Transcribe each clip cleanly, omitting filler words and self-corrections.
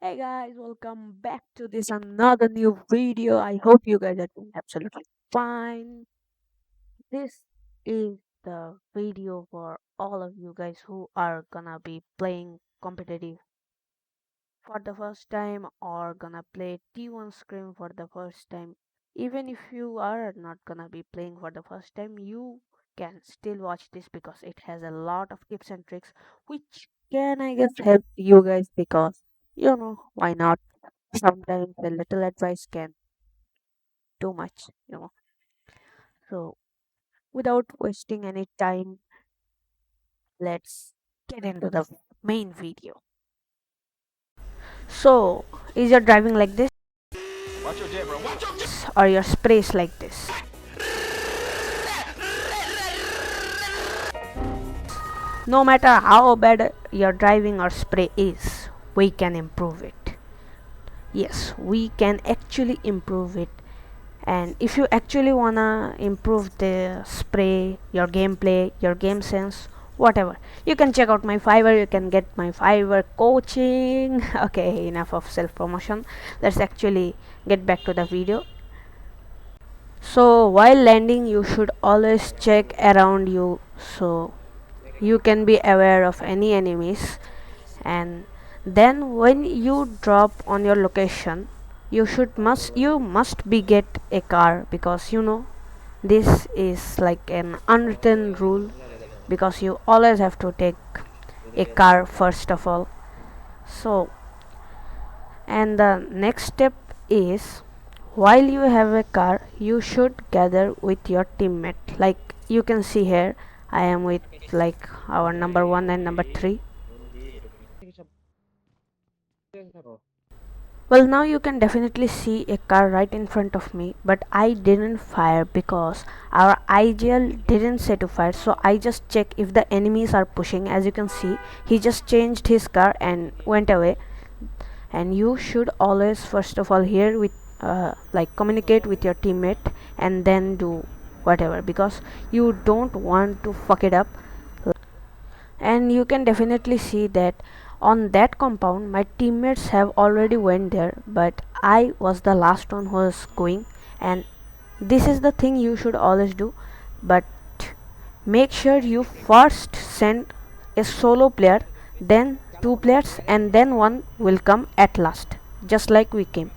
Hey guys, welcome back to this another new video. I hope you guys are doing absolutely fine. This is the video for all of you guys who are gonna be playing competitive for the first time or gonna play T1 Scream for the first time. Even if you are not gonna be playing for the first time, you can still watch this because it has a lot of tips and tricks which can, I guess, help you guys because why not? Sometimes a little advice can too much. So without wasting any time, let's get into the main video. So is your driving like this? Watch your jet, bro. Watch your jet. Or your sprays like this? No matter how bad your driving or spray is, we can improve it. Yes, we can actually improve it. And if you actually wanna improve the spray, your gameplay, your game sense, whatever, you can check out my Fiverr. You can get my Fiverr coaching. Okay, enough of self promotion. Let's actually get back to the video. So while landing, you should always check around you so you can be aware of any enemies. And then when you drop on your location, you must be get a car, because this is like an unwritten rule, because you always have to take a car first of all. So, and the next step is, while you have a car, you should gather with your teammate. Like you can see here, I am with like our number 1 and number 3. Well, now you can definitely see a car right in front of me, but I didn't fire because our IGL didn't say to fire. So I just check if the enemies are pushing. As you can see, he just changed his car and went away. And you should always first of all here with like communicate with your teammate and then do whatever, because you don't want to fuck it up. And you can definitely see that on that compound my teammates have already went there, but I was the last one who was going. And this is the thing you should always do, but make sure you first send a solo player, then two players, and then one will come at last, just like we came,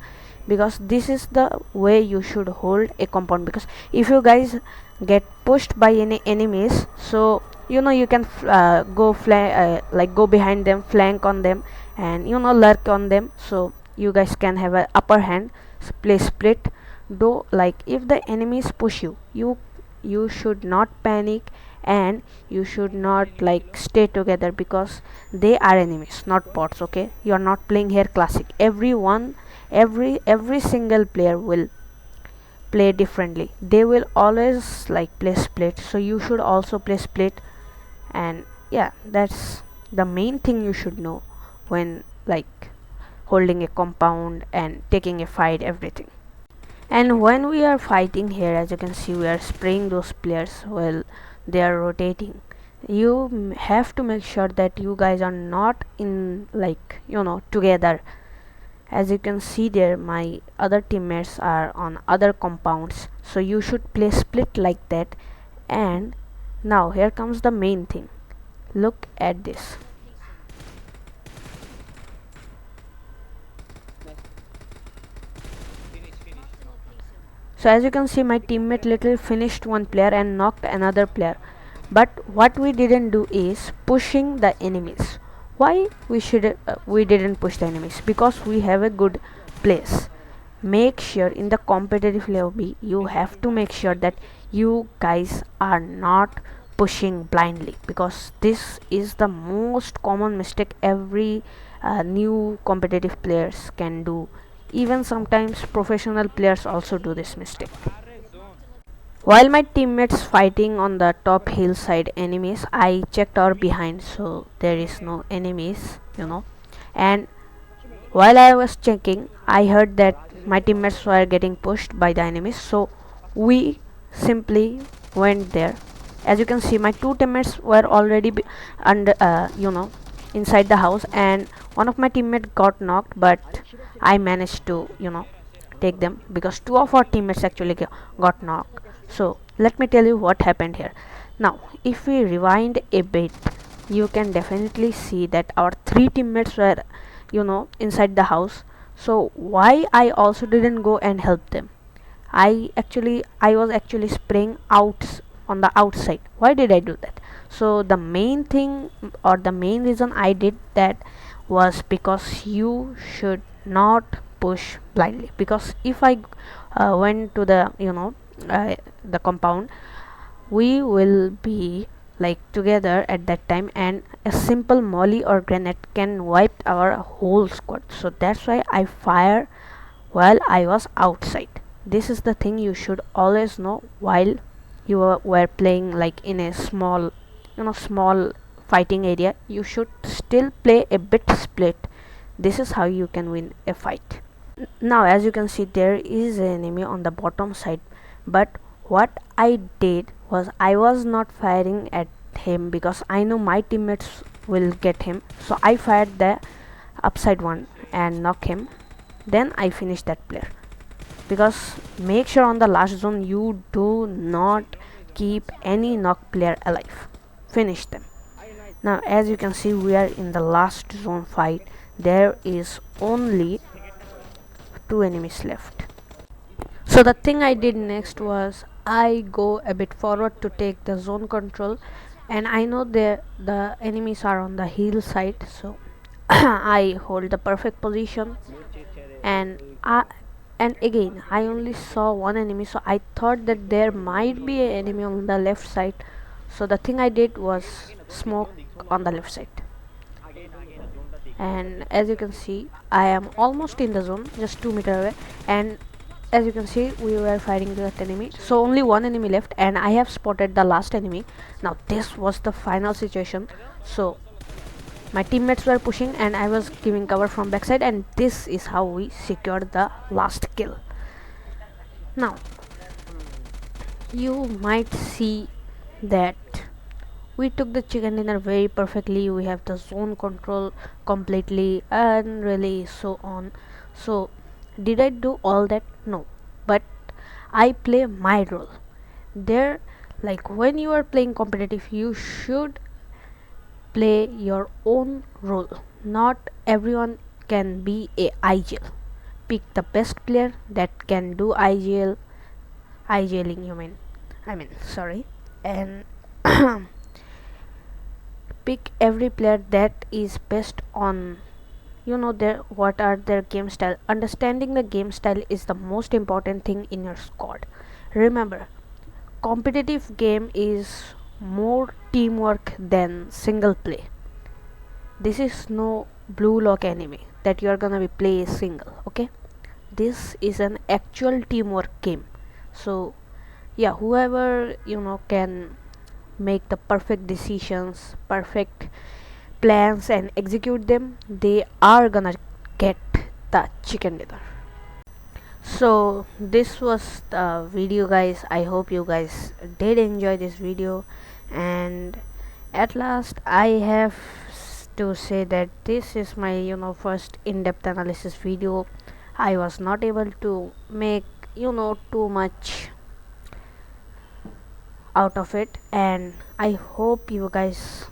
because this is the way you should hold a compound. Because if you guys get pushed by any enemies, so you can like go behind them, flank on them, and lurk on them, so you guys can have an upper hand. Play split. Do like if the enemies push you should not panic, and you should not like stay together, because they are enemies, not bots. Okay, you are not playing here classic. Every single player will play differently. They will always like play split, so you should also play split. And yeah, that's the main thing you should know when like holding a compound and taking a fight, everything. And when we are fighting here, as you can see, we are spraying those players while they are rotating. You have to make sure that you guys are not in like together. As you can see there, my other teammates are on other compounds, so you should play split like that. And now here comes the main thing. Look at this. So as you can see, my teammate little finished one player and knocked another player. But what we didn't do is pushing the enemies. Why we didn't push the enemies? Because we have a good place. Make sure in the competitive lobby you have to make sure that you guys are not pushing blindly, because this is the most common mistake every new competitive players can do. Even sometimes professional players also do this mistake. While my teammates fighting on the top hillside enemies, I checked our behind, so there is no enemies. And while I was checking, I heard that my teammates were getting pushed by the enemies, so we simply went there. As you can see, my two teammates were already under inside the house, and one of my teammates got knocked, but I managed to take them, because two of our teammates actually got knocked. So let me tell you what happened here. Now if we rewind a bit, you can definitely see that our three teammates were inside the house. So why I also didn't go and help them? I was actually spraying out on the outside. Why did I do that? So the main thing, or the main reason I did that, was because you should not push blindly. Because if I went to the the compound, we will be like together at that time, and a simple molly or grenade can wipe our whole squad. So that's why I fire while I was outside. This is the thing you should always know while you were playing like in a small fighting area. You should still play a bit split. This is how you can win a fight. Now as you can see, there is an enemy on the bottom side, but what I did was I was not firing at him because I know my teammates will get him. So I fired the upside one and knock him, then I finished that player. Because make sure on the last zone you do not keep any knock player alive, finish them. Now as you can see, we are in the last zone fight. There is only two enemies left. So the thing I did next was I go a bit forward to take the zone control, and I know the enemies are on the hill side. So I hold the perfect position, and again I only saw one enemy, so I thought that there might be an enemy on the left side. So the thing I did was smoke on the left side, and as you can see I am almost in the zone, just 2 meters away. And as you can see, we were fighting that enemy, so only one enemy left, and I have spotted the last enemy. Now this was the final situation. So my teammates were pushing and I was giving cover from backside, and this is how we secured the last kill. Now you might see that we took the chicken dinner very perfectly. We have the zone control completely and really so on. So did I do all that? No, but I play my role there. Like when you are playing competitive, you should play your own role. Not everyone can be a IGL. Pick the best player that can do IGLing, sorry, and pick every player that is best on their what are their game style. Understanding the game style is the most important thing in your squad. Remember, competitive game is more teamwork than single play. This is no blue lock anime that you are gonna be play single. Okay, this is an actual teamwork game. So yeah, whoever can make the perfect decisions, perfect plans and execute them, they are gonna get the chicken dinner. So this was the video, guys. I hope you guys did enjoy this video, and at last I have to say that this is my first in-depth analysis video. I was not able to make too much out of it, and I hope you guys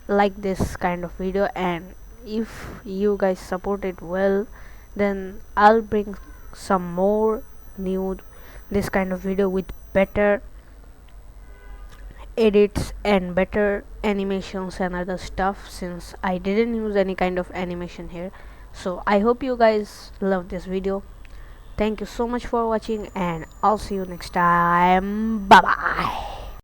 like this kind of video, and if you guys support it well, then I'll bring some more new this kind of video with better edits and better animations and other stuff, since I didn't use any kind of animation here. So I hope you guys love this video. Thank you so much for watching, and I'll see you next time. Bye bye.